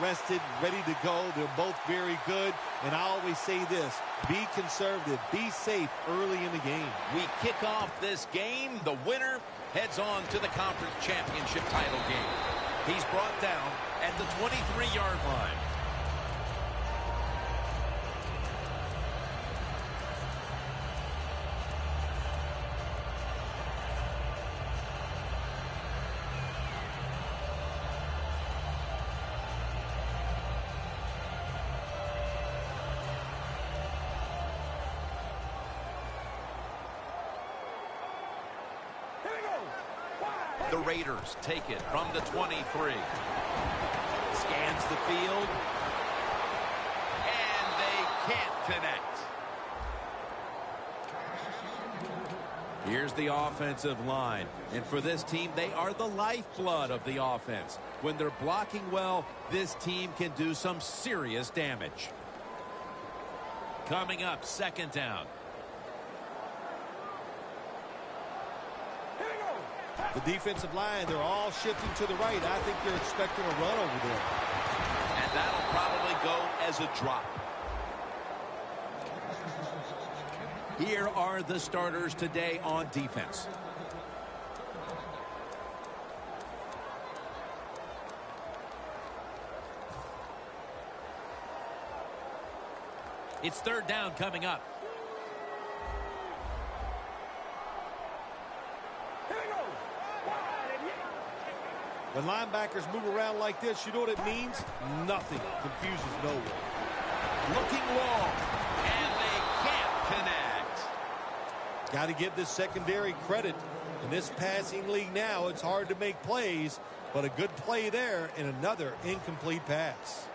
rested, ready to go. They're both very good. And I always say this, be conservative, be safe early in the game. We kick off this game. The winner heads on to the conference championship title game. He's brought down at the 23-yard line. The Raiders take it from the 23. Scans the field. And they can't connect. Here's the offensive line. And for this team, they are the lifeblood of the offense. When they're blocking well, this team can do some serious damage. Coming up, second down. The defensive line, they're all shifting to the right. I think they're expecting a run over there. And that'll probably go as a drop. Here are the starters today on defense. It's third down coming up. When linebackers move around like this, you know what it means? Nothing. Confuses no one. Looking long, and they can't connect. Got to give this secondary credit. In this passing league now, it's hard to make plays, but a good play there and another incomplete pass.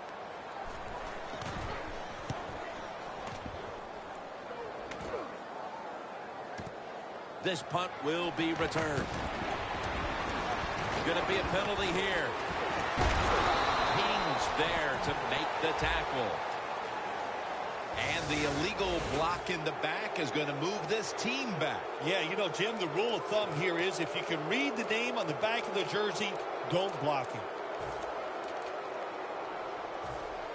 This punt will be returned. Going to be a penalty here. King's there to make the tackle. And the illegal block in the back is going to move this team back. Yeah, you know, Jim, the rule of thumb here is if you can read the name on the back of the jersey, don't block him.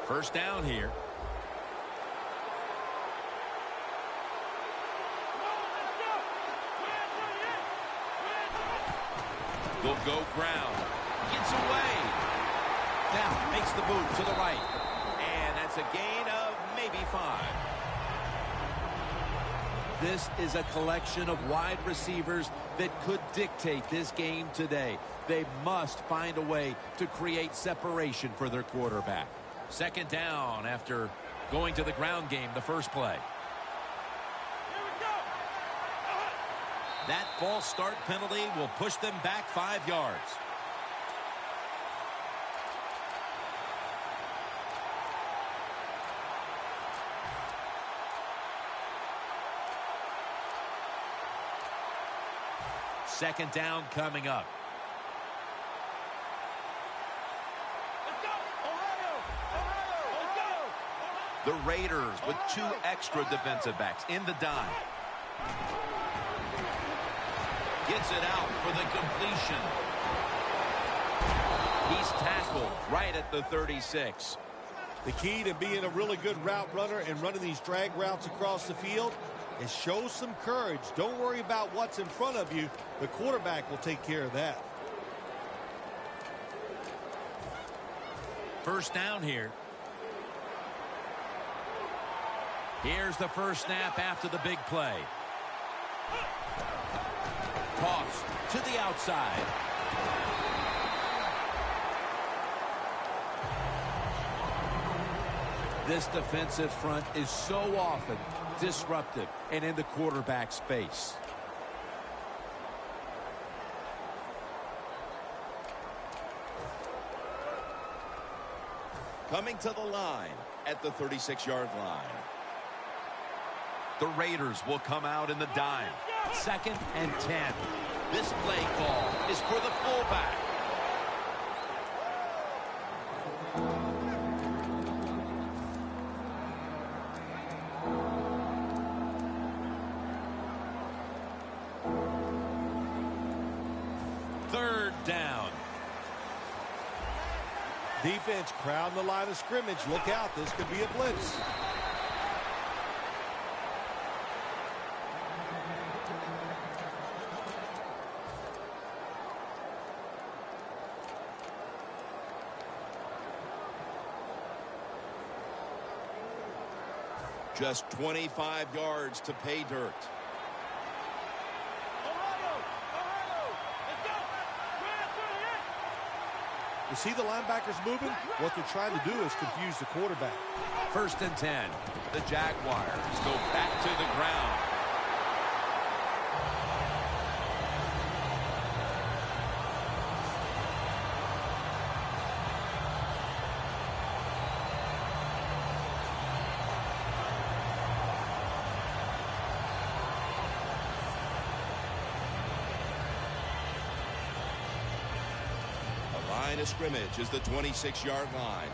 First down here. Will go ground. Gets away. Now makes the move to the right. And that's a gain of maybe 5. This is a collection of wide receivers that could dictate this game today. They must find a way to create separation for their quarterback. Second down after going to the ground game the first play. That false start penalty will push them back 5 yards. Second down coming up. Let's go! Ohio! The Raiders with 2 extra defensive backs in the dime. Gets it out for the completion. He's tackled right at the 36. The key to being a really good route runner and running these drag routes across the field is show some courage. Don't worry about what's in front of you. The quarterback will take care of that. First down here. Here's the first snap after the big play. Toss to the outside. This defensive front is so often disruptive and in the quarterback's face. Coming to the line at the 36-yard line. The Raiders will come out in the dime. Second and 10. This play call is for the fullback. Third down. defense crowding the line of scrimmage. Look out, this could be a blitz. Just 25 yards to pay dirt. You see the linebackers moving? What they're trying to do is confuse the quarterback. 1st and 10. The Jaguars go back to the ground. Line of scrimmage is the 26-yard line.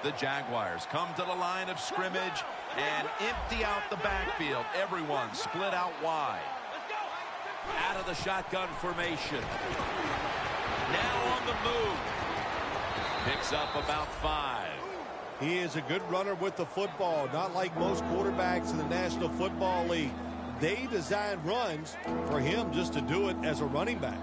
The Jaguars come to the line of scrimmage and empty out the backfield. Everyone split out wide. Out of the shotgun formation. Now on the move. Picks up about 5. He is a good runner with the football, not like most quarterbacks in the National Football League. They design runs for him just to do it as a running back.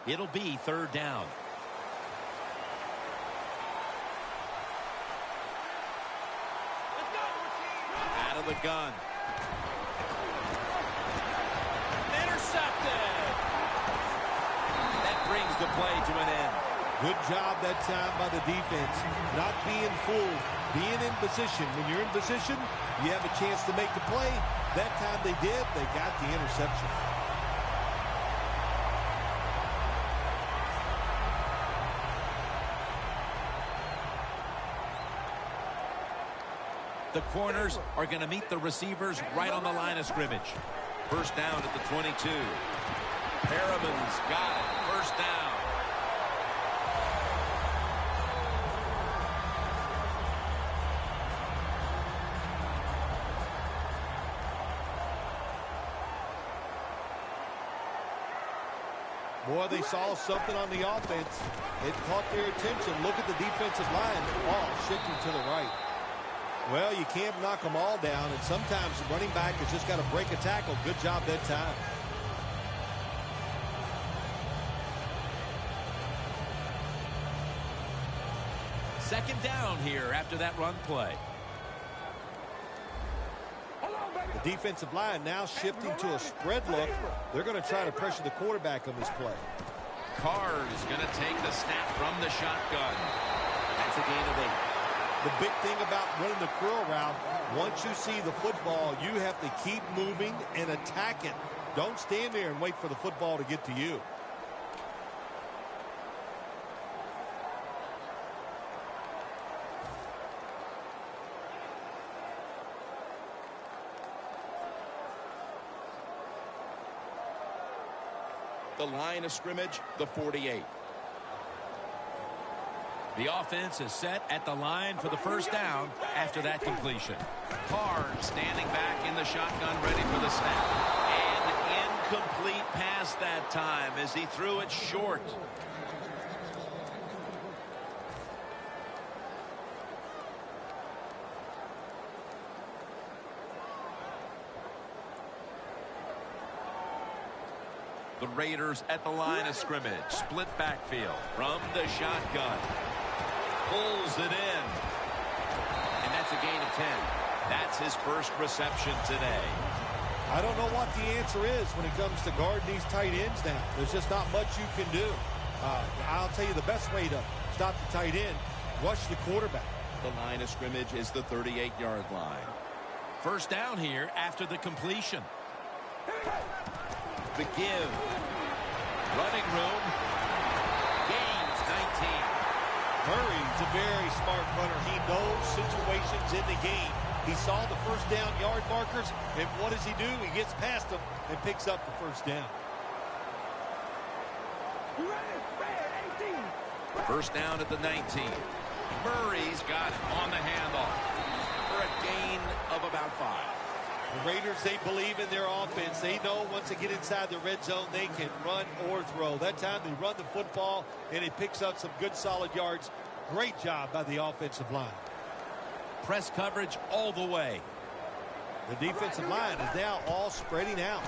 It'll be 3rd down. Out of the gun. Intercepted. That brings the play to an end. Good job that time by the defense. Not being fooled, being in position. When you're in position, you have a chance to make the play. That time they did. They got the interception. The corners are going to meet the receivers right on the line of scrimmage. 1st down at the 22. Perriman's got it. 1st down. Boy, they saw something on the offense. It caught their attention. Look at the defensive line. All shifting to the right. Well, you can't knock them all down, and sometimes the running back has just got to break a tackle. Good job that time. Second down here after that run play. The defensive line now shifting to a spread look. They're going to try to pressure the quarterback on this play. Carr is going to take the snap from the shotgun. That's a gain of 8. The big thing about running the curl route, once you see the football, you have to keep moving and attack it. Don't stand there and wait for the football to get to you. The line of scrimmage, the 48. The offense is set at the line for the 1st down after that completion. Carr standing back in the shotgun ready for the snap. And incomplete pass that time as he threw it short. The Raiders at the line of scrimmage. Split backfield from the shotgun. Pulls it in. And that's a gain of 10. That's his 1st reception today. I don't know what the answer is when it comes to guarding these tight ends now. There's just not much you can do. I'll tell you the best way to stop the tight end, rush the quarterback. The line of scrimmage is the 38-yard line. 1st down here after the completion. The give. Running room. Gains 19. Murray's a very smart runner. He knows situations in the game. He saw the 1st down yard markers, and what does he do? He gets past them and picks up the 1st down. 1st down at the 19. Murray's got it on the handoff. a gain of about 5. The Raiders, they believe in their offense. They know once they get inside the red zone, they can run or throw. That time they run the football, and it picks up some good solid yards. Great job by the offensive line. Press coverage all the way. The defensive line is now all spreading out.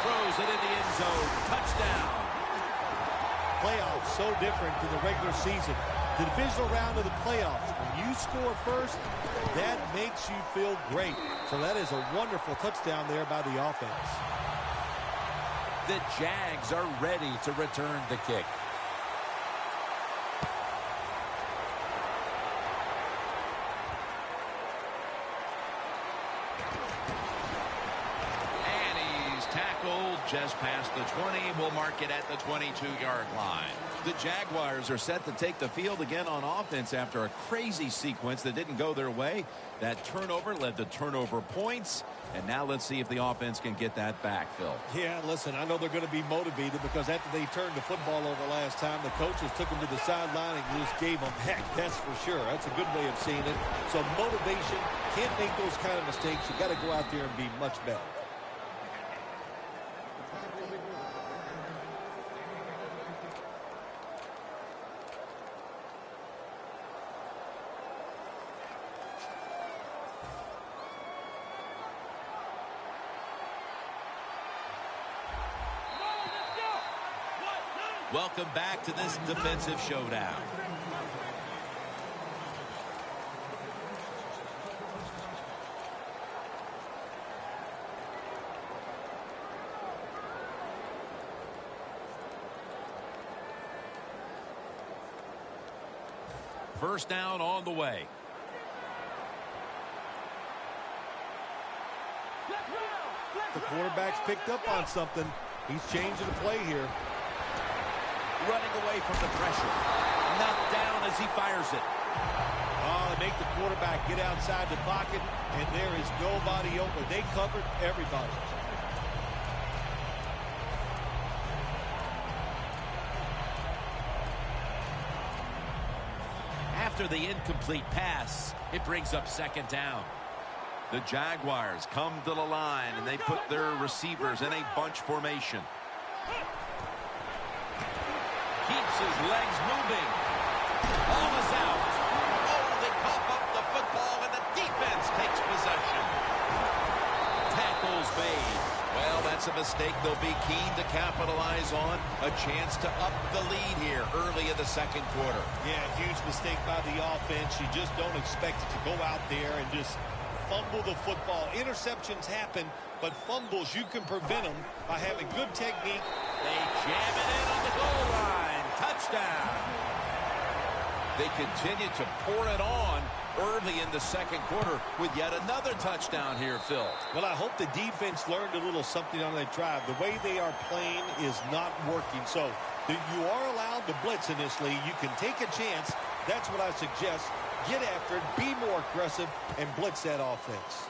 Throws it in the end zone. Touchdown. Playoffs so different than the regular season. The divisional round of the playoffs, when you score first, that makes you feel great. So that is a wonderful touchdown there by the offense. The Jags are ready to return the kick. Just past the 20. We'll mark it at the 22-yard line. The Jaguars are set to take the field again on offense after a crazy sequence that didn't go their way. That turnover led to turnover points. And now let's see if the offense can get that back, Phil. Yeah, listen, I know they're going to be motivated because after they turned the football over last time, the coaches took them to the sideline and just gave them heck, that's for sure. That's a good way of seeing it. So motivation, can't make those kind of mistakes. You got to go out there and be much better. Welcome back to this defensive showdown. First down on the way. The quarterback's picked up on something. He's changing the play here. Running away from the pressure. Knocked down as he fires it. Oh, they make the quarterback get outside the pocket, and there is nobody open. They covered everybody. After the incomplete pass, it brings up second down. The Jaguars come to the line, and they put their receivers in a bunch formation. Keeps his legs moving. Ball is out. Oh, they cough up the football, and the defense takes possession. Tackles made. Well, that's a mistake they'll be keen to capitalize on. A chance to up the lead here early in the second quarter. Yeah, huge mistake by the offense. You just don't expect it to go out there and just fumble the football. Interceptions happen, but fumbles, you can prevent them by having good technique. They jam it in on the goal line. Touchdown. They continue to pour it on early in the second quarter with yet another touchdown here, Phil. Well, I hope the defense learned a little something on that drive. The way they are playing is not working. So you are allowed to blitz in this league. You can take a chance. That's what I suggest. Get after it, be more aggressive, and blitz that offense.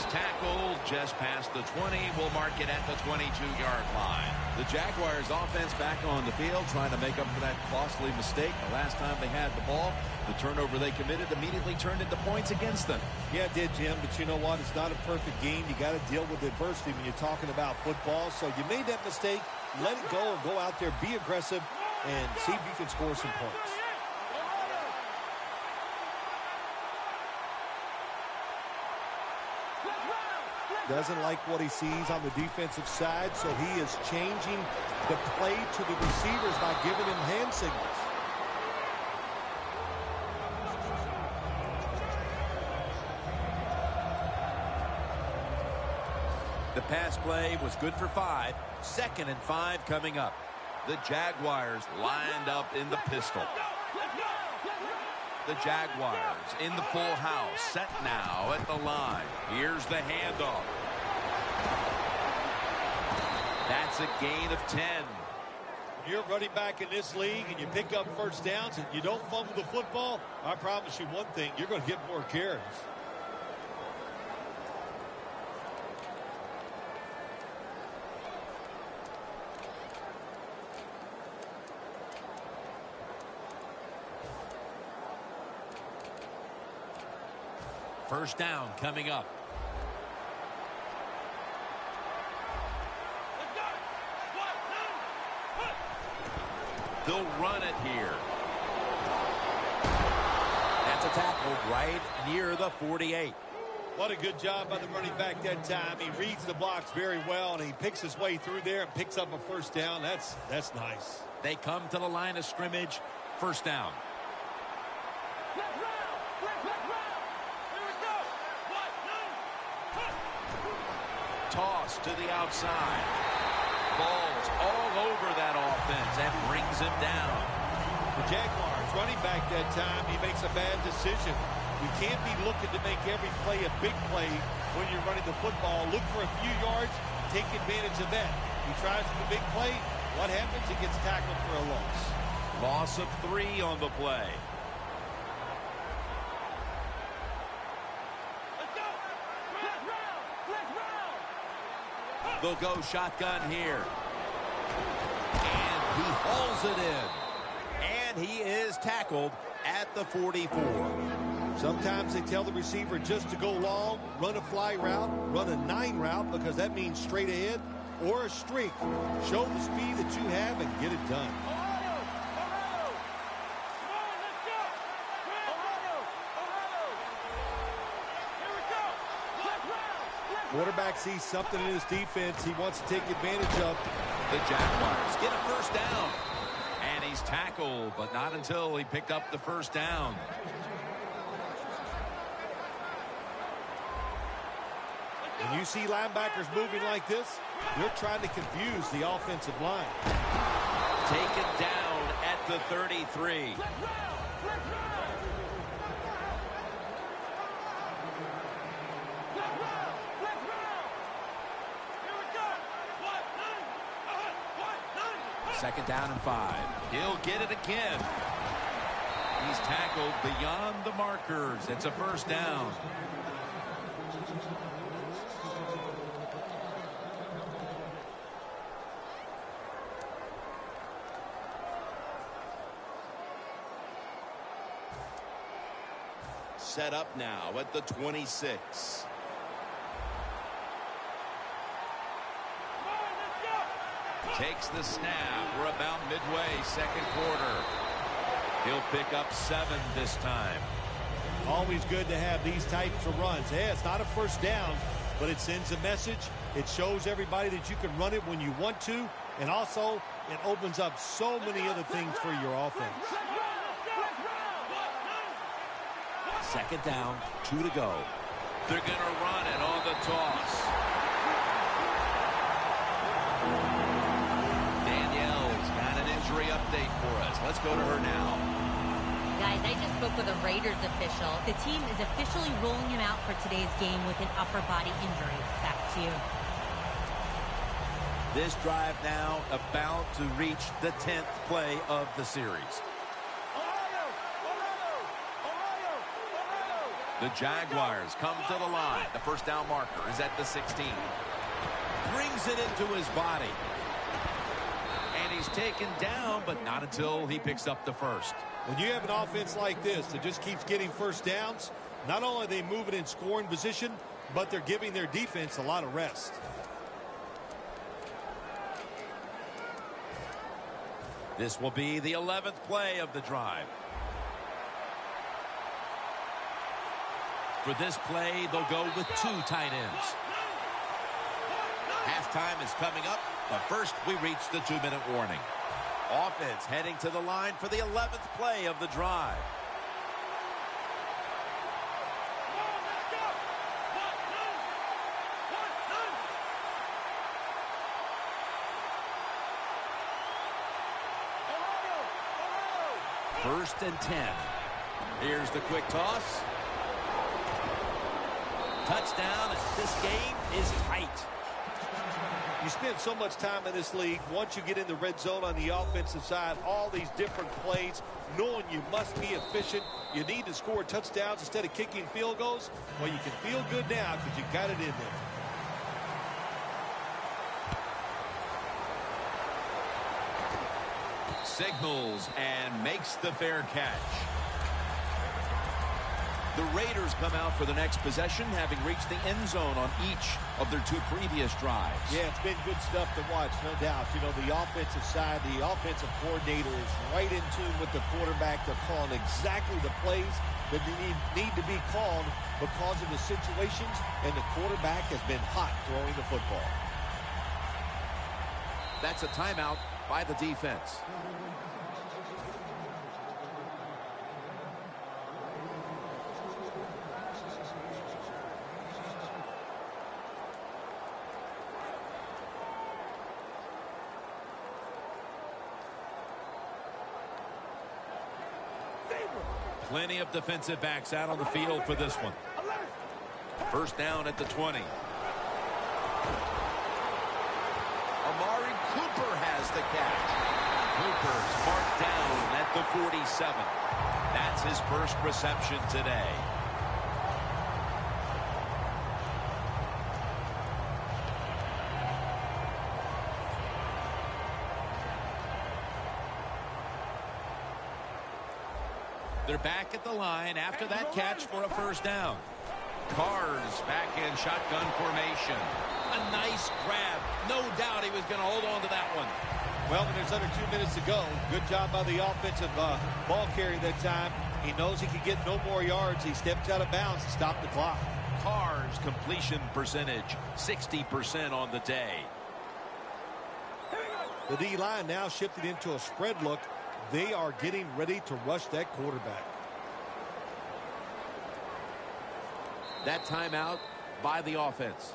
Tackled just past the 20. We'll mark it at the 22-yard line. The Jaguars offense back on the field trying to make up for that costly mistake. The last time they had the ball, the turnover they committed immediately turned into points against them. Yeah, it did, Jim, but you know what? It's not a perfect game. You got to deal with adversity when you're talking about football. So you made that mistake. Let it go and go out there, be aggressive, and see if you can score some points. Doesn't like what he sees on the defensive side, so he is changing the play to the receivers by giving him hand signals. The pass play was good for 5. 2nd and 5 coming up. The Jaguars lined up in the pistol. The Jaguars in the full house, set now at the line. Here's the handoff. That's a gain of 10. You're running back in this league and you pick up first downs and you don't fumble the football, I promise you one thing, you're going to get more carries. First down coming up. Let's go. 1, 2, 1. They'll run it here. That's a tackle right near the 48. What a good job by the running back that time. He reads the blocks very well, and he picks his way through there and picks up a first down. That's nice. They come to the line of scrimmage. First down. Flag round. Flag round. Here we go. 1, 2. Toss to the outside. Ball's all over that offense and brings him down. The Jaguars running back that time, he makes a bad decision. You can't be looking to make every play a big play when you're running the football. Look for a few yards, take advantage of that. He tries for the big play. What happens? He gets tackled for a loss. Loss of 3 on the play. Let's go. Flag round. Flag round. They'll go shotgun here. And he hauls it in. And he is tackled at the 44. Sometimes they tell the receiver just to go long, run a fly route, run a 9 route, because that means straight ahead, or a streak. Show the speed that you have and get it done. Ohio. Ohio. Come on, let's go. Ohio. Ohio. Here we go. Flag round. Flag round. Quarterback sees something in his defense he wants to take advantage of. The Jaguars get a first down. And he's tackled, but not until he picked up the first down. When you see linebackers moving like this, they're trying to confuse the offensive line. Taken down at the 33. Flag round. Flag round. Flag round. Flag round. Here we go. 1, 2. 1, 2. Second down and 5. He'll get it again. He's tackled beyond the markers. It's a first down. Set up now at the 26. Come on, let's go. Takes the snap. We're about midway, second quarter. He'll pick up 7 this time. Always good to have these types of runs. Yeah, it's not a first down, but it sends a message. It shows everybody that you can run it when you want to, and also it opens up so many other things for your offense. Flag round. Flag round. 1, 2. Second down, 2 to go. They're going to run it on the toss. Danielle's got an injury update for us. Let's go to her now. Guys, I just spoke with a Raiders official. The team is officially ruling him out for today's game with an upper body injury. Back to you. This drive now about to reach the 10th play of the series. The Jaguars come to the line. The first down marker is at the 16. Brings it into his body. And he's taken down, but not until he picks up the first. When you have an offense like this that just keeps getting first downs, not only are they moving in scoring position, but they're giving their defense a lot of rest. This will be the 11th play of the drive. For this play, they'll go with 2 tight ends. Halftime is coming up, but first we reach the 2-minute warning. Offense heading to the line for the 11th play of the drive. First and 10. Here's the quick toss. Touchdown. This game is tight. You spend so much time in this league. Once you get in the red zone on the offensive side, all these different plays, knowing you must be efficient. You need to score touchdowns instead of kicking field goals. Well, you can feel good now because you got it in there. Signals and makes the fair catch. The Raiders come out for the next possession, having reached the end zone on each of their 2 previous drives. Yeah, it's been good stuff to watch, no doubt. You know, the offensive side, the offensive coordinator is right in tune with the quarterback. They're calling exactly the plays that they need to be called because of the situations, and the quarterback has been hot throwing the football. That's a timeout by the defense. Plenty of defensive backs out on the field for this one. First down at the 20. Amari Cooper has the catch. Cooper's marked down at the 47. That's his first reception today. They're back at the line after that catch for a first down. Carr's back in shotgun formation. A nice grab. No doubt he was going to hold on to that one. Well, when there's under 2 minutes to go, good job by the offensive ball carrier that time. He knows he can get no more yards. He stepped out of bounds to stop the clock. Carr's completion percentage, 60% on the day. The D-line now shifted into a spread look. They are getting ready to rush that quarterback. That timeout by the offense.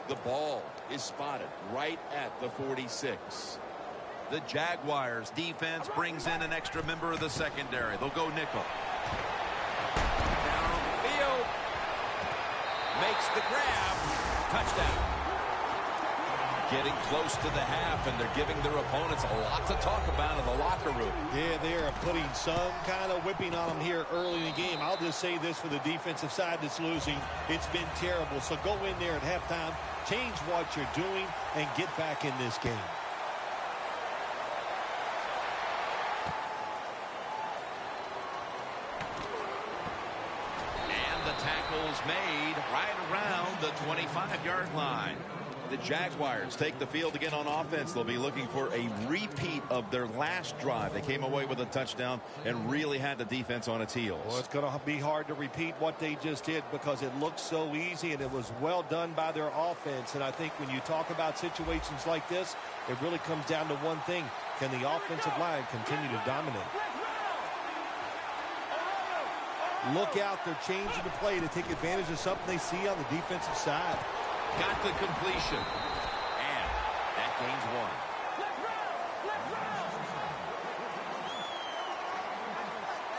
The ball is spotted right at the 46. The Jaguars defense brings in an extra member of the secondary. They'll go nickel. Downfield. Makes the grab. Touchdown. Getting close to the half, and they're giving their opponents a lot to talk about in the locker room. Yeah, they are putting some kind of whipping on them here early in the game. I'll just say this for the defensive side that's losing. It's been terrible. So go in there at halftime, change what you're doing, and get back in this game. And the tackle's made right around the 25-yard line. The Jaguars take the field again on offense. They'll be looking for a repeat of their last drive. They came away with a touchdown and really had the defense on its heels. Well, it's going to be hard to repeat what they just did because it looked so easy and it was well done by their offense. And I think when you talk about situations like this, it really comes down to one thing. Can the offensive line continue to dominate? Look out. They're changing the play to take advantage of something they see on the defensive side. Got the completion. And that gains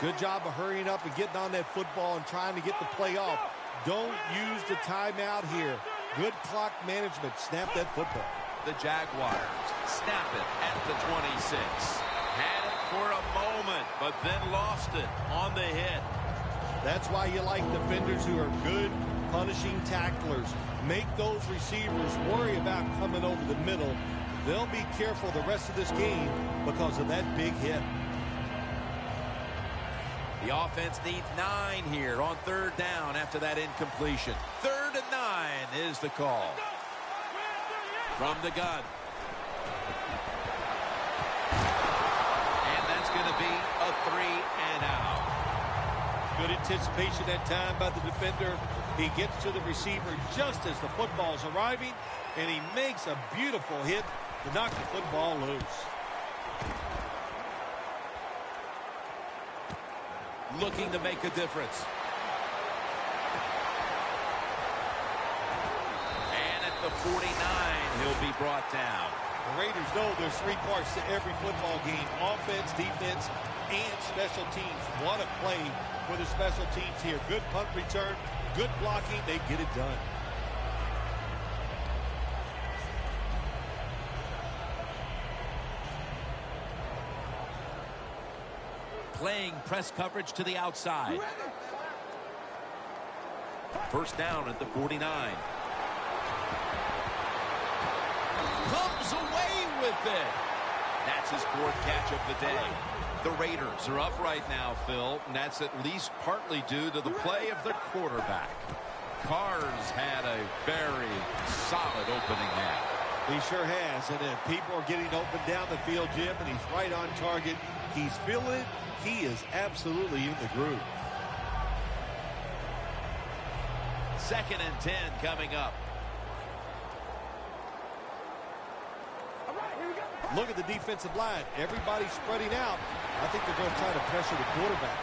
1. Good job of hurrying up and getting on that football and trying to get the play off. Don't use the timeout here. Good clock management. Snap that football. The Jaguars snap it at the 26. Had it for a moment, but then lost it on the hit. That's why you like defenders who are good punishing tacklers. Make those receivers worry about coming over the middle. They'll be careful the rest of this game because of that big hit. The offense needs 9 here on 3rd down after that incompletion. 3rd and 9 is the call. From the gun. And that's going to be a 3 and out. Good anticipation that time by the defender. He gets to the receiver just as the football's arriving, and he makes a beautiful hit to knock the football loose. Looking to make a difference. And at the 49, he'll be brought down. The Raiders know there's three parts to every football game: offense, defense, and special teams. What a play for the special teams here. Good punt return, good blocking. They get it done. Playing press coverage to the outside. First down at the 49. Comes away with it. That's his fourth catch of the day. The Raiders are up right now, Phil, and that's at least partly due to the play of the quarterback. Carr's had a very solid opening half. He sure has, and people are getting open down the field, Jim, and he's right on target. He's feeling it. He is absolutely in the groove. 2nd and 10 coming up. Look at the defensive line. Everybody's spreading out. I think they're going to try to pressure the quarterback.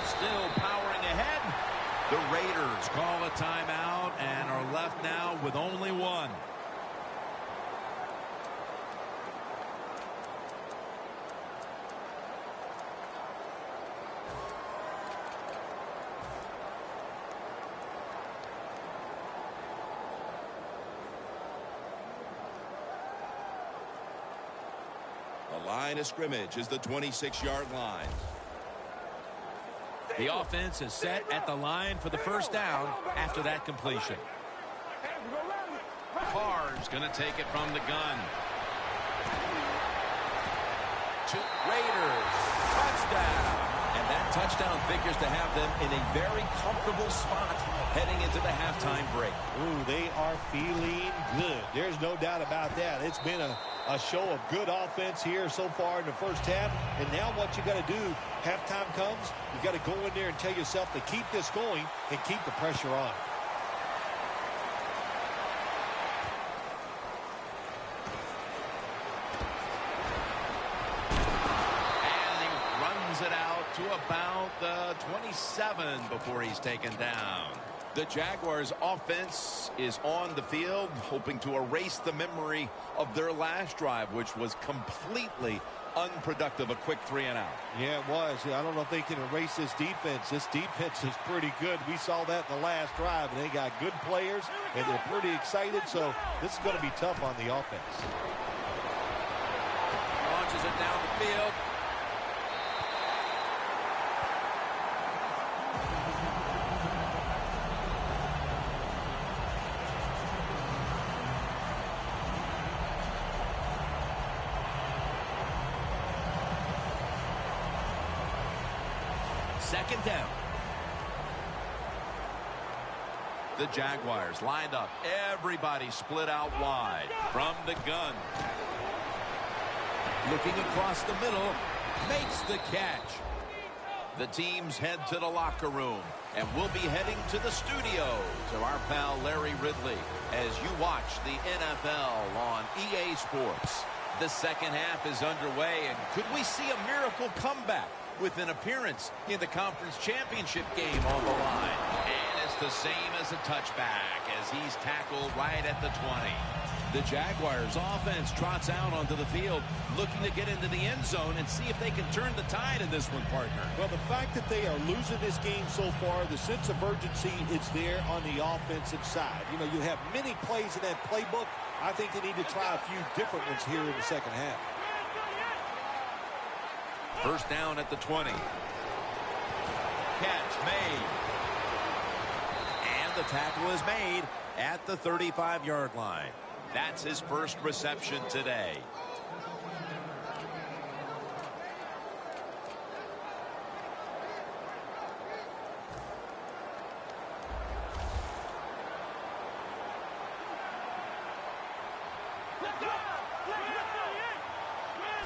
Still powering ahead. The Raiders call a timeout and are left now with only one. The line of scrimmage is the 26-yard line. The offense is set at the line for the first down after that completion. Carr's going to take it from the gun. To Raiders. Touchdown. And that touchdown figures to have them in a very comfortable spot heading into the halftime break. Ooh, they are feeling good. There's no doubt about that. It's been a show of good offense here so far in the first half. And now what you got to do, halftime comes, you got to go in there and tell yourself to keep this going and keep the pressure on. And he runs it out to about the 27 before he's taken down. The Jaguars offense is on the field, hoping to erase the memory of their last drive, which was completely unproductive, a quick 3-and-out. Yeah, it was. I don't know if they can erase this defense. This defense is pretty good. We saw that in the last drive, and they got good players, and they're pretty excited, so this is going to be tough on the offense. Launches it down the field. Second down. The Jaguars lined up. Everybody split out wide from the gun. Looking across the middle, makes the catch. The teams head to the locker room, and we'll be heading to the studio to our pal Larry Ridley as you watch the NFL on EA Sports. The second half is underway, and could we see a miracle comeback with an appearance in the conference championship game on the line? And it's the same as a touchback as he's tackled right at the 20. The Jaguars offense trots out onto the field, looking to get into the end zone and see if they can turn the tide in this one, partner. Well, the fact that they are losing this game so far, the sense of urgency is there on the offensive side. You know, you have many plays in that playbook. I think they need to try a few different ones here in the second half. First down at the 20. Catch made. And the tackle is made at the 35-yard line. That's his first reception today.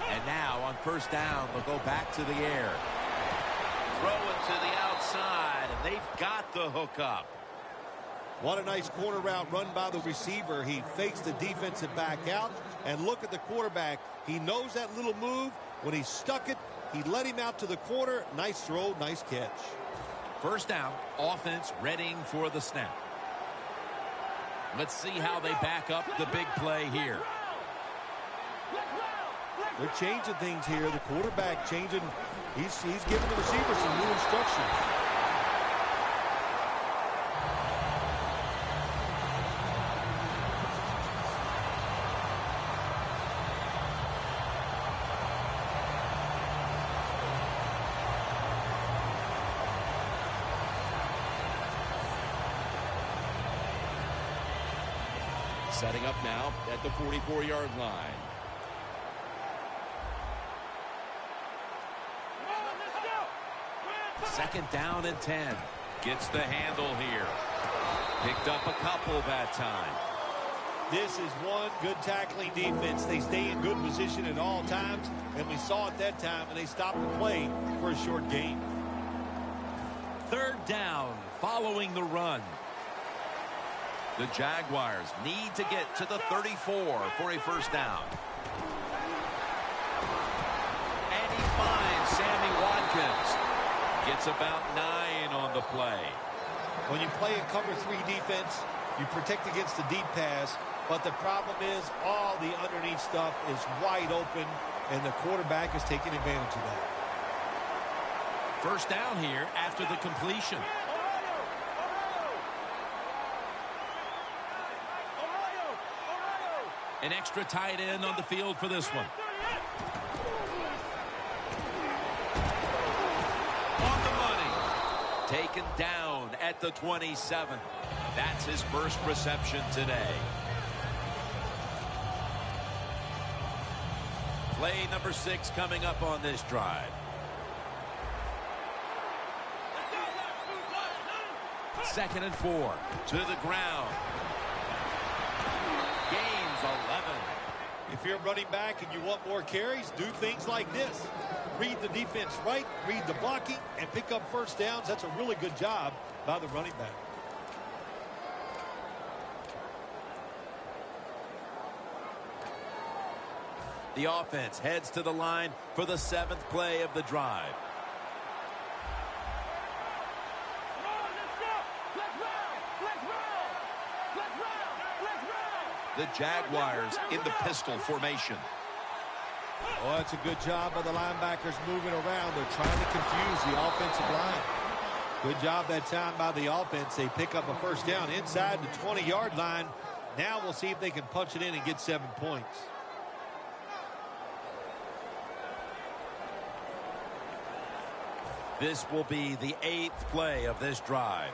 And now on first down, they'll go back to the air. throw it to the outside, and they've got the hook up. What a nice corner route run by the receiver. He fakes the defensive back out, and look at the quarterback. He knows that little move. When he stuck it, he let him out to the corner. Nice throw, nice catch. First down, offense readying for the snap. Let's see how they back up the big play here. They're changing things here. The quarterback changing. He's giving the receiver some new instructions. Setting up now at the 44-yard line. Second down and 10. Gets the handle here. Picked up a couple that time. This is one good tackling defense. They stay in good position at all times, and we saw it that time, and they stopped the play for a short gain. Third down following the run. The Jaguars need to get to the 34 for a first down. And he finds Sammy Watkins. Gets about 9 on the play. When you play a cover 3 defense, you protect against the deep pass, but the problem is all the underneath stuff is wide open, and the quarterback is taking advantage of that. First down here after the completion. An extra tight end on the field for this one. On the money. Taken down at the 27. That's his first reception today. Play number 6 coming up on this drive. Second and 4. To the ground. Gains 11. If you're running back and you want more carries, do things like this. Read the defense right, read the blocking, and pick up first downs. That's a really good job by the running back. The offense heads to the line for the 7th play of the drive. The Jaguars in the pistol formation. Oh, that's a good job by the linebackers moving around. They're trying to confuse the offensive line. Good job that time by the offense. They pick up a first down inside the 20-yard line. Now we'll see if they can punch it in and get 7 points. This will be the 8th play of this drive.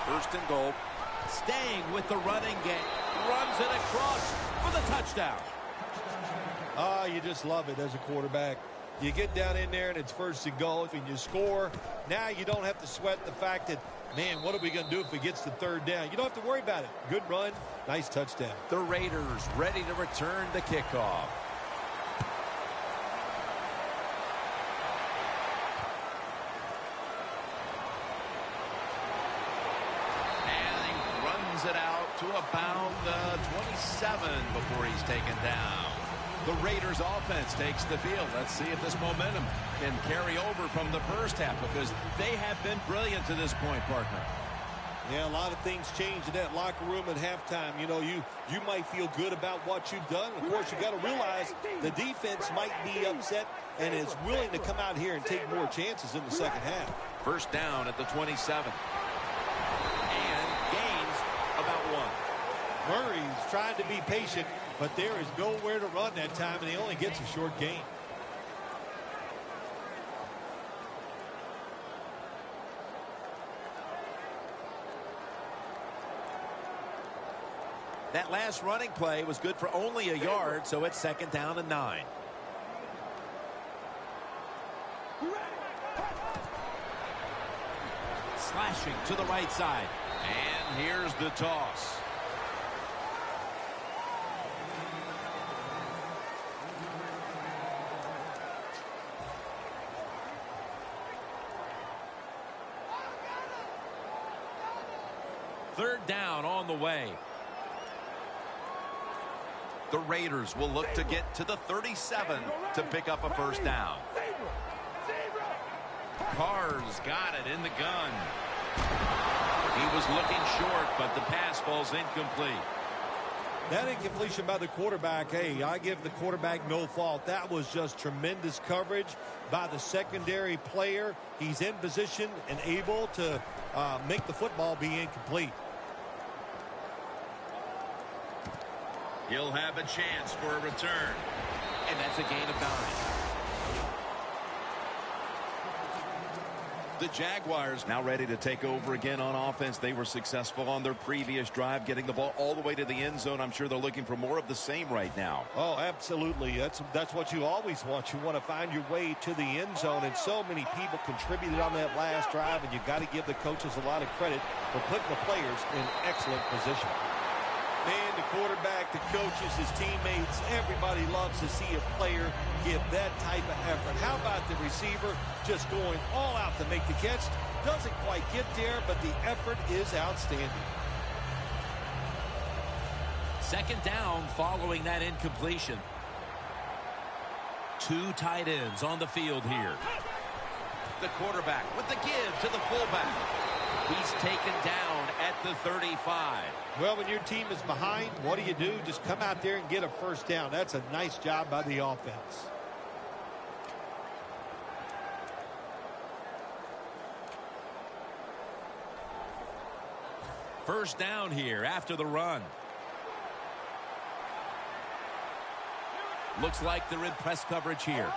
First and goal. Staying with the running game. Runs it across for the touchdown. Ah, you just love it as a quarterback. You get down in there and it's first and goal and you score. Now you don't have to sweat the fact that, man, what are we going to do if it gets to third down? You don't have to worry about it. Good run, nice touchdown. The Raiders ready to return the kickoff. It out to about the 27 before he's taken down. The Raiders offense takes the field. Let's see if this momentum can carry over from the first half, because they have been brilliant to this point, partner. Yeah, a lot of things change in that locker room at halftime. You know, you might feel good about what you've done. Of course, you got to realize the defense might be upset and is willing to come out here and take more chances in the second half. First down at the 27. Murray's trying to be patient, but there is nowhere to run that time, and he only gets a short gain. That last running play was good for only a yard, so it's second down and 9. Slashing to the right side. And here's the toss. Third down on the way. The Raiders will look to get to the 37 to pick up a first down. Carr's got it in the gun. He was looking short, but the pass falls incomplete. That incompletion by the quarterback, hey, I give the quarterback no fault. That was just tremendous coverage by the secondary player. He's in position and able to make the football be incomplete. He'll have a chance for a return. And that's a gain of 9. The Jaguars now ready to take over again on offense. They were successful on their previous drive, getting the ball all the way to the end zone. I'm sure they're looking for more of the same right now. Oh, absolutely. That's what you always want. You want to find your way to the end zone, and so many people contributed on that last drive, and you got to give the coaches a lot of credit for putting the players in excellent position. And the quarterback, the coaches, his teammates, everybody loves to see a player give that type of effort. How about the receiver just going all out to make the catch? Doesn't quite get there, but the effort is outstanding. Second down following that incompletion. 2 tight ends on the field here. The quarterback with the give to the fullback. He's taken down at the 35. Well, when your team is behind, what do? Just come out there and get a first down. That's a nice job by the offense. First down here after the run. Looks like they're in press coverage here.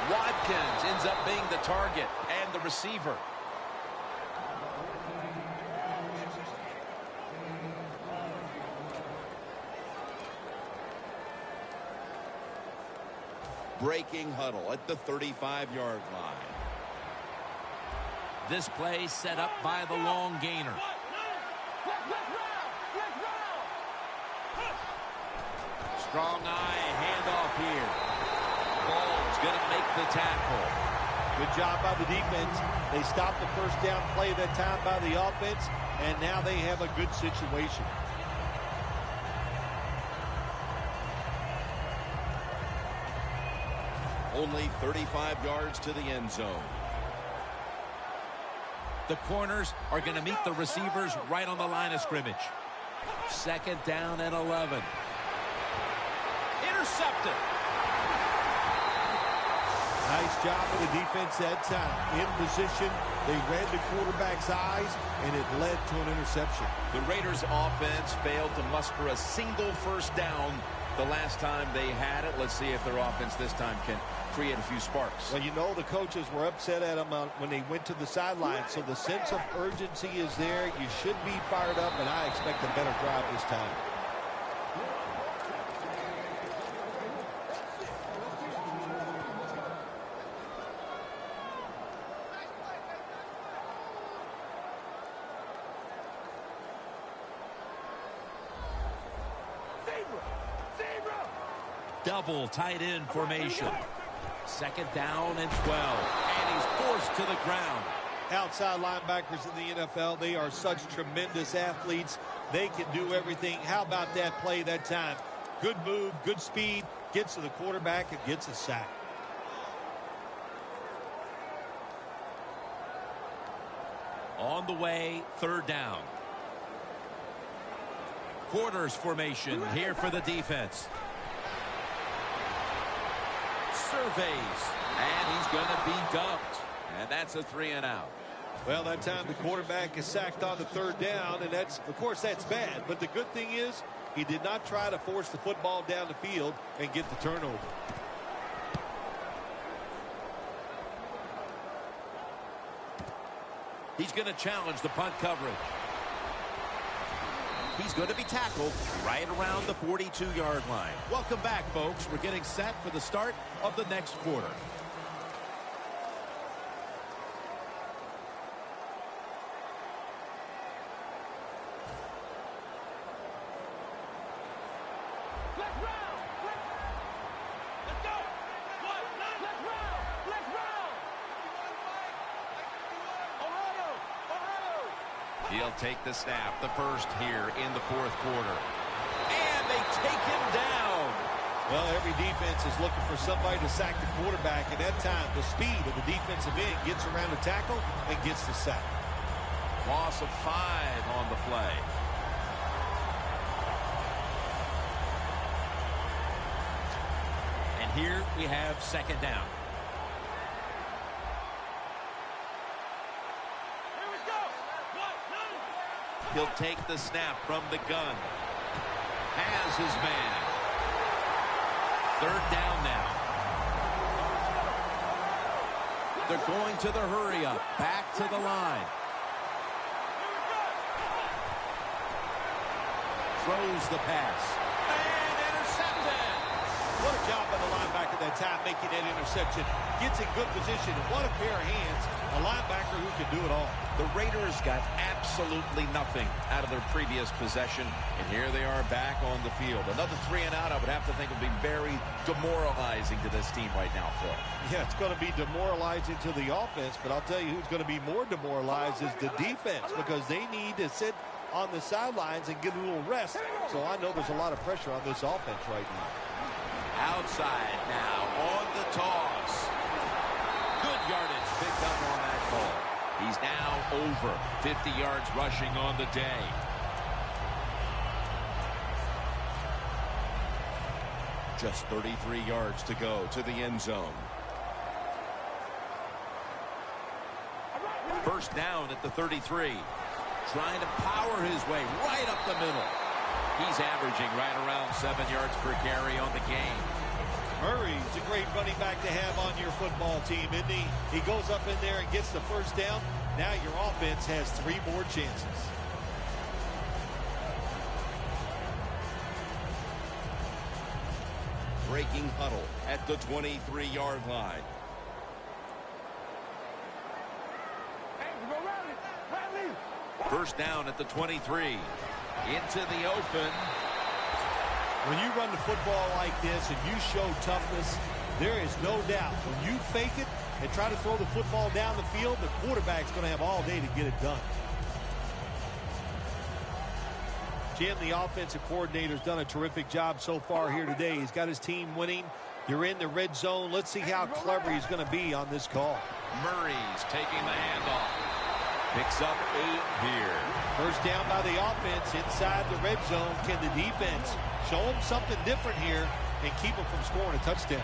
Watkins ends up being the target and the receiver. Breaking huddle at the 35-yard line. This play set up by the long gainer. Strong eye handoff here. Ball's going to make the tackle. Good job by the defense. They stopped the first down play that time by the offense, and now they have a good situation. Only 35 yards to the end zone. The corners are going to meet the receivers right on the line of scrimmage. Second down and 11. Intercepted. Nice job of the defense that time. In position, they read the quarterback's eyes, and it led to an interception. The Raiders offense failed to muster a single first down the last time they had it. Let's see if their offense this time can create a few sparks. Well, you know the coaches were upset at them when they went to the sideline, so the sense of urgency is there. You should be fired up, and I expect a better drive this time. Double tight end formation. Second down and 12. And he's forced to the ground. Outside linebackers in the NFL, they are such tremendous athletes. They can do everything. How about that play that time? Good move, good speed, gets to the quarterback and gets a sack. On the way, third down. Quarters formation here for the defense. Surveys, and he's going to be dumped. And that's a 3-and-out. Well, that time the quarterback is sacked on the third down, and that's, of course, that's bad. But the good thing is he did not try to force the football down the field and get the turnover. He's going to challenge the punt coverage. He's going to be tackled right around the 42-yard line. Welcome back, folks. We're getting set for the start of the next quarter. Let's round! He'll take the snap, the first here in the fourth quarter. And they take him down. Well, every defense is looking for somebody to sack the quarterback. And that time, the speed of the defensive end gets around the tackle and gets the sack. Loss of 5 on the play. And here we have second down. Here we go. 1, 2. He'll take the snap from the gun. Has his man. Third down now. They're going to the hurry up. Back to the line. Throws the pass. And intercepted. What a job by the linebacker that time making that interception. Gets in good position. And what a pair of hands. A linebacker who can do it all. The Raiders got absolutely nothing out of their previous possession. And here they are back on the field. Another 3 and out, I would have to think, would be very demoralizing to this team right now, Phil. Yeah, it's going to be demoralizing to the offense. But I'll tell you who's going to be more demoralized is the defense. Because they need to sit on the sidelines and get a little rest. So I know there's a lot of pressure on this offense right now. Outside now on the toss. Good yardage picked up on that call. He's now over 50 yards rushing on the day. Just 33 yards to go to the end zone. First down at the 33. Trying to power his way right up the middle. He's averaging right around 7 yards per carry on the game. Murray's a great running back to have on your football team, isn't he? He goes up in there and gets the first down. Now your offense has 3 more chances. Breaking huddle at the 23-yard line. First down at the 23. Into the open. When you run the football like this and you show toughness, there is no doubt when you fake it and try to throw the football down the field, the quarterback's going to have all day to get it done. Jim, the offensive coordinator's done a terrific job so far here today. He's got his team winning. You're in the red zone. Let's see how clever he's going to be on this call. Murray's taking the handoff. Picks up 8 here. First down by the offense inside the red zone. Can the defense show them something different here and keep them from scoring a touchdown?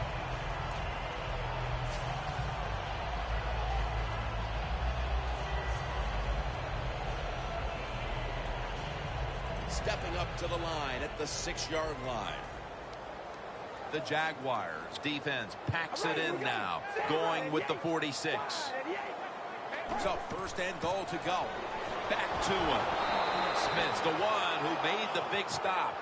Stepping up to the line at the 6-yard line. The Jaguars defense packs it in now, going with the 46. So first and goal to go. Back to him. Smith's the one who made the big stop.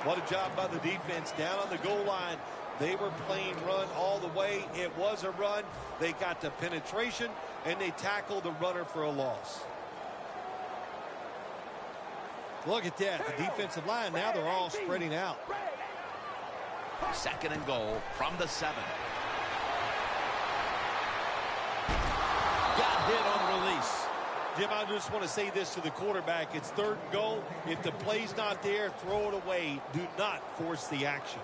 What a job by the defense down on the goal line. They were playing run all the way. It was a run. They got the penetration, and they tackled the runner for a loss. Look at that. The defensive line, now they're all spreading out. Second and goal from the 7. Got hit on release. Jim, I just want to say this to the quarterback. It's third and goal. If the play's not there, throw it away. Do not force the action.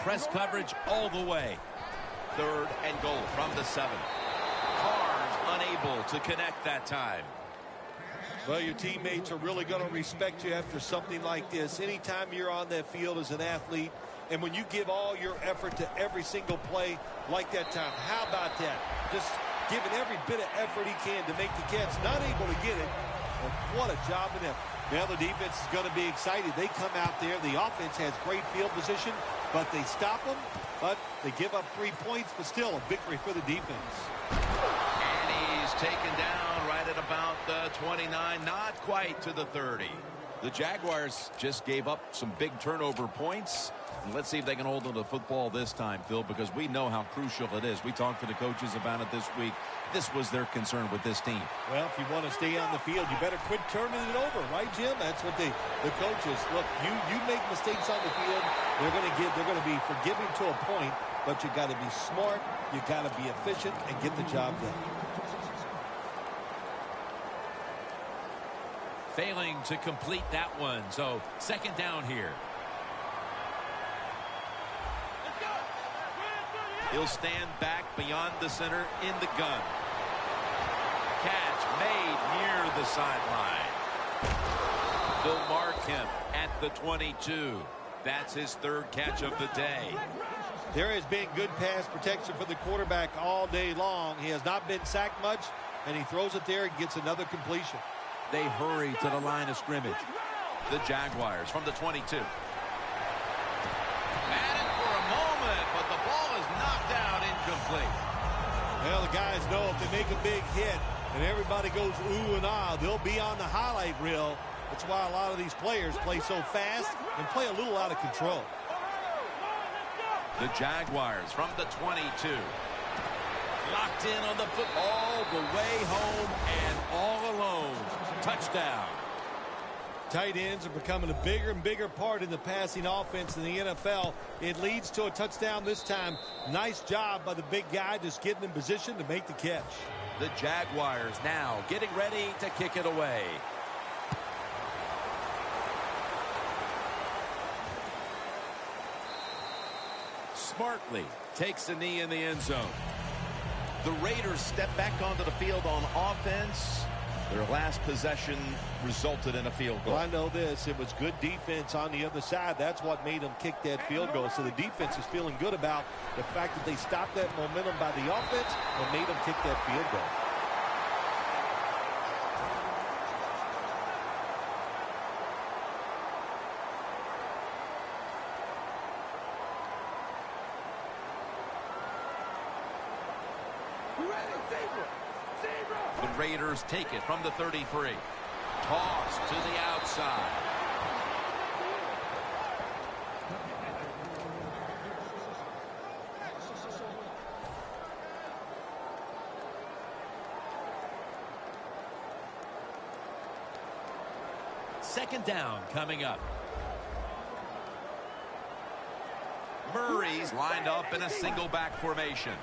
Press coverage all the way. Third and goal from the 7. Carnes unable to connect that time. Well, your teammates are really going to respect you after something like this. Anytime you're on that field as an athlete, and when you give all your effort to every single play like that time, how about that? Just giving every bit of effort he can to make the catch, not able to get it. But what a job in that. Now the defense is going to be excited. They come out there. The offense has great field position, but they stop them. But they give up 3 points, but still a victory for the defense. And he's taken down right at about the 29, not quite to the 30. The Jaguars just gave up some big turnover points. And let's see if they can hold on to the football this time, Phil, because we know how crucial it is. We talked to the coaches about it this week. This was their concern with this team. Well, if you want to stay on the field, you better quit turning it over, right, Jim? That's what the coaches look. You make mistakes on the field, they're going to be forgiving to a point, but you got to be smart, you got to be efficient, and get the job done. Failing to complete that one, so second down here. He'll stand back beyond the center in the gun. Catch made near the sideline. They'll mark him at the 22. That's his third catch of the day. There has been good pass protection for the quarterback all day long. He has not been sacked much, and he throws it there and gets another completion. They hurry to the line of scrimmage. The Jaguars from the 22. Madden for a moment, but the ball is knocked out incomplete. Well, the guys know if they make a big hit and everybody goes ooh and ah, they'll be on the highlight reel. That's why a lot of these players play so fast and play a little out of control. The Jaguars from the 22. Locked in on the foot all the way home and all alone. Touchdown. Tight ends are becoming a bigger and bigger part in the passing offense in the NFL. It leads to a touchdown this time. Nice job by the big guy just getting in position to make the catch. The Jaguars now getting ready to kick it away. Smartly takes a knee in the end zone. The Raiders step back onto the field on offense. Their last possession resulted in a field goal. Well, I know this. It was good defense on the other side. That's what made them kick that field goal. So the defense is feeling good about the fact that they stopped that momentum by the offense and made them kick that field goal. The Raiders take it from the 33. Toss to the outside. Second down coming up. Murray's lined up in a single back formation.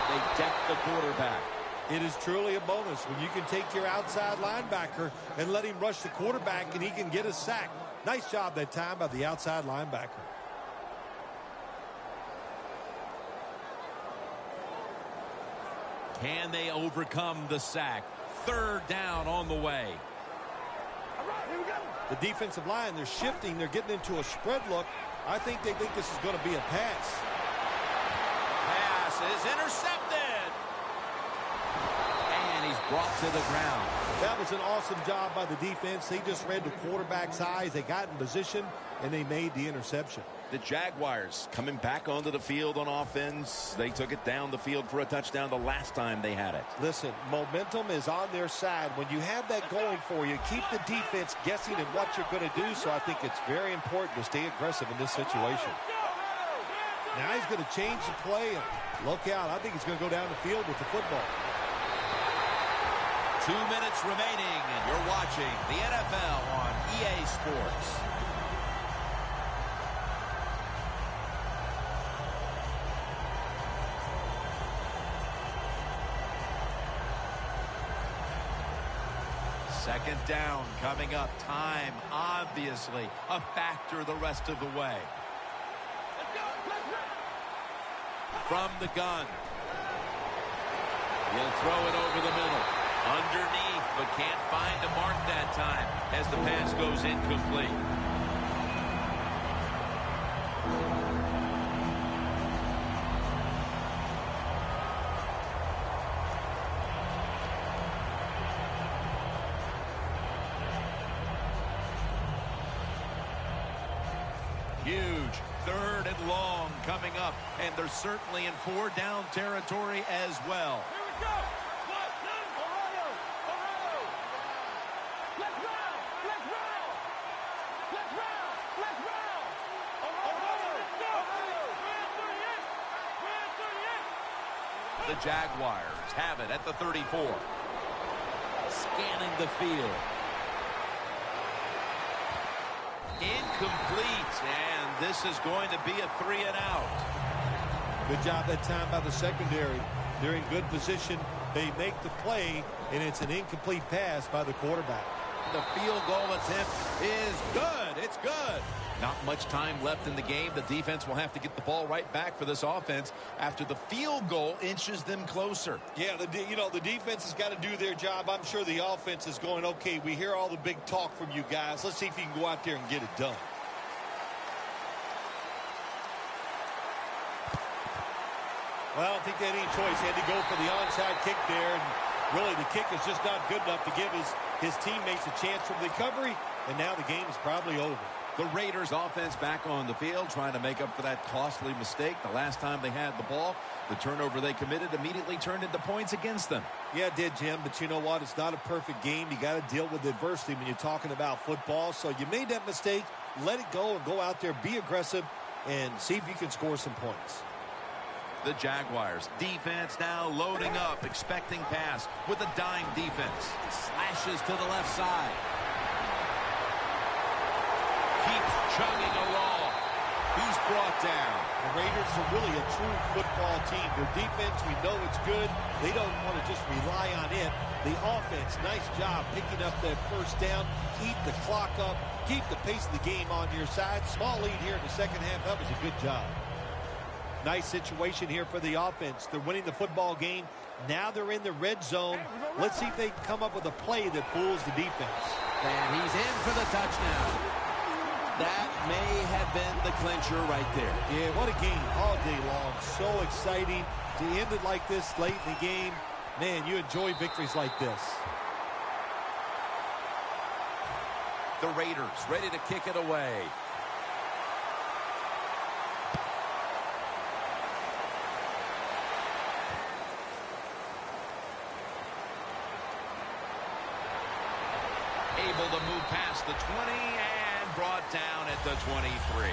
They deck the quarterback. It is truly a bonus when you can take your outside linebacker and let him rush the quarterback and he can get a sack. Nice job that time by the outside linebacker. Can they overcome the sack? Third down on the way. All right, here we go. The defensive line, they're shifting. They're getting into a spread look. I think they think this is going to be a pass. Pass is intercepted. And he's brought to the ground. That was an awesome job by the defense. They just read the quarterback's eyes. They got in position, and they made the interception. The Jaguars coming back onto the field on offense. They took it down the field for a touchdown the last time they had it. Listen, momentum is on their side. When you have that going for you, keep the defense guessing at what you're going to do. So I think it's very important to stay aggressive in this situation. Now he's going to change the play. And look out. I think he's going to go down the field with the football. 2 minutes remaining, and you're watching the NFL on EA Sports. Second down coming up. Time, obviously, a factor the rest of the way. From the gun. He'll throw it over the middle. Underneath, but can't find a mark that time as the pass goes incomplete. Huge third and long coming up, and they're certainly in 4-down territory as well. Here we go. The Jaguars have it at the 34. Scanning the field. Incomplete, and this is going to be a 3-and-out. Good job that time by the secondary. They're in good position. They make the play, and it's an incomplete pass by the quarterback. The field goal attempt is good. It's good. Not much time left in the game. The defense will have to get the ball right back for this offense after the field goal inches them closer. Yeah, the defense has got to do their job. I'm sure the offense is going, okay, we hear all the big talk from you guys. Let's see if you can go out there and get it done. Well, I don't think they had any choice. He had to go for the onside kick there, and really the kick is just not good enough to give his teammates a chance for recovery, and now the game is probably over. The Raiders offense back on the field trying to make up for that costly mistake. The last time they had the ball, the turnover they committed immediately turned into points against them. Yeah, it did, Jim, but you know what? It's not a perfect game. You got to deal with adversity when you're talking about football. So you made that mistake, let it go, and go out there, be aggressive, and see if you can score some points. The Jaguars defense now loading up, expecting pass with a dime defense. Slashes to the left side. Keeps chugging along. He's brought down. The Raiders are really a true football team. Their defense, we know it's good. They don't want to just rely on it. The offense, nice job picking up that first down. Keep the clock up. Keep the pace of the game on your side. Small lead here in the second half. That was a good job. Nice situation here for the offense. They're winning the football game. Now they're in the red zone. Let's see if they can come up with a play that fools the defense. And he's in for the touchdown. That may have been the clincher right there. Yeah, what a game all day long. So exciting to end it like this late in the game. Man, you enjoy victories like this. The Raiders ready to kick it away. Able to move past the 20 and brought down at the 23.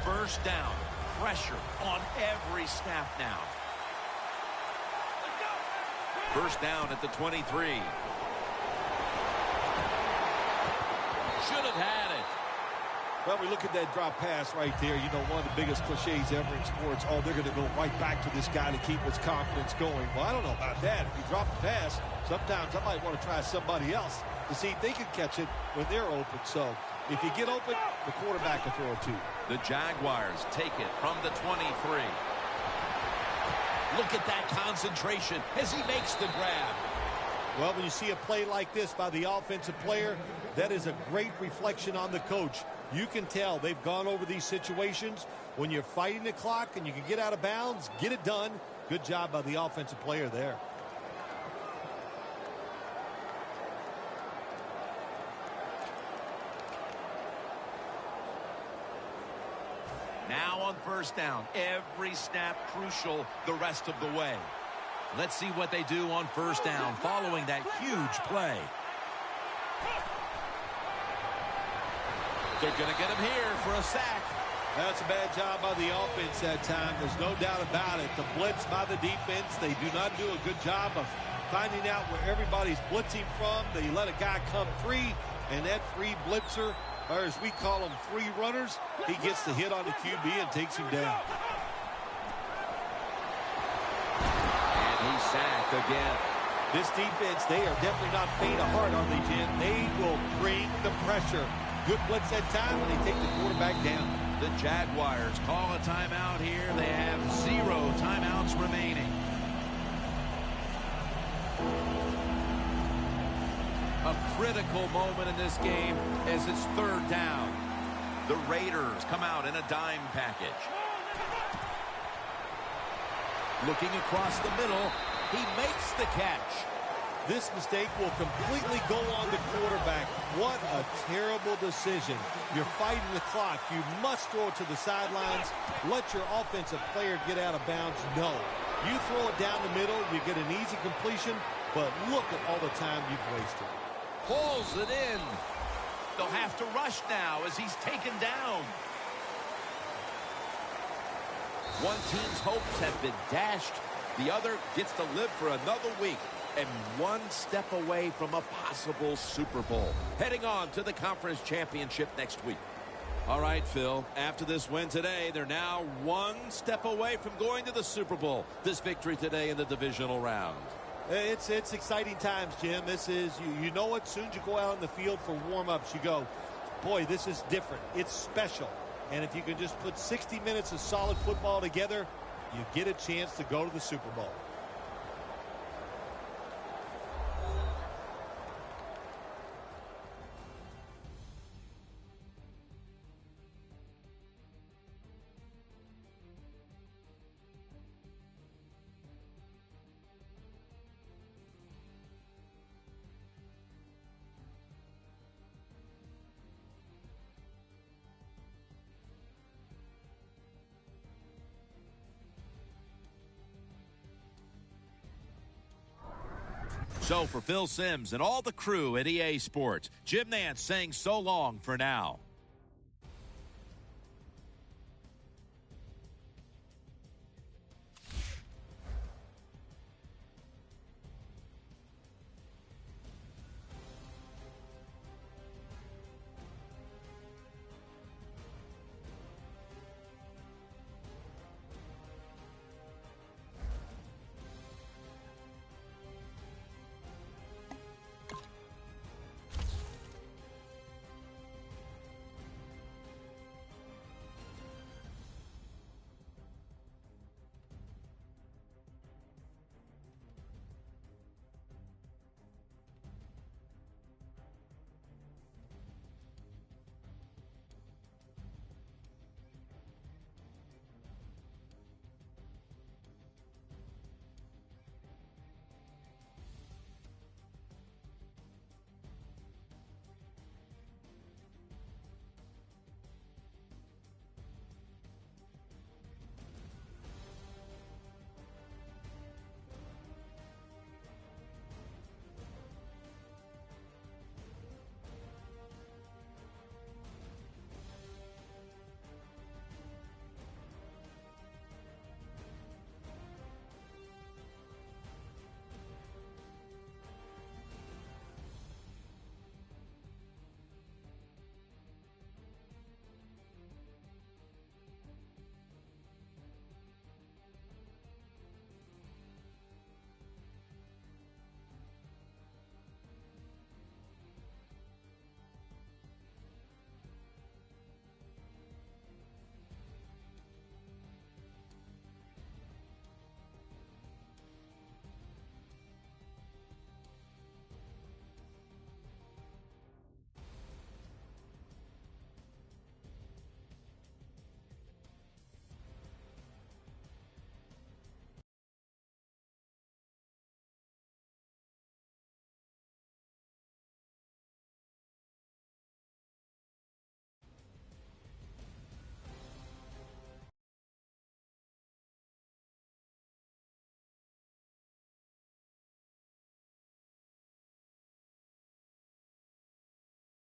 First down. Pressure on every snap now. First down at the 23. Should have had it. Well, we look at that drop pass right there. You know, one of the biggest cliches ever in sports. Oh, they're going to go right back to this guy to keep his confidence going. Well, I don't know about that. If you drop a pass, sometimes I might want to try somebody else to see if they can catch it when they're open. So if you get open, the quarterback will throw it to you. The Jaguars take it from the 23. Look at that concentration as he makes the grab. Well, when you see a play like this by the offensive player, that is a great reflection on the coach. You can tell they've gone over these situations. When you're fighting the clock and you can get out of bounds, get it done. Good job by the offensive player there. Now on first down, every snap crucial the rest of the way. Let's see what they do on first down following that huge play. They're going to get him here for a sack. That's a bad job by the offense that time. There's no doubt about it. The blitz by the defense, they do not do a good job of finding out where everybody's blitzing from. They let a guy come free, and that free blitzer, or as we call them, free runners, he gets the hit on the QB and takes him down. And he's sacked again. This defense, they are definitely not faint of heart, are they, Jim? They will bring the pressure. Good blitz that time, and they take the quarterback down. The Jaguars call a timeout here. They have 0 timeouts remaining. A critical moment in this game as it's third down. The Raiders come out in a dime package. Looking across the middle, he makes the catch. This mistake will completely go on the quarterback. What a terrible decision. You're fighting the clock. You must throw it to the sidelines. Let your offensive player get out of bounds. No. You throw it down the middle, you get an easy completion, but look at all the time you've wasted. Pulls it in. They'll have to rush now as he's taken down. One team's hopes have been dashed. The other gets to live for another week and one step away from a possible Super Bowl. Heading on to the conference championship next week. All right, Phil, after this win today, they're now one step away from going to the Super Bowl. This victory today in the divisional round. It's exciting times, Jim. This is, you know what, soon as you go out in the field for warm-ups, you go, boy, this is different. It's special. And if you can just put 60 minutes of solid football together, you get a chance to go to the Super Bowl. So for Phil Simms and all the crew at EA Sports, Jim Nantz saying so long for now.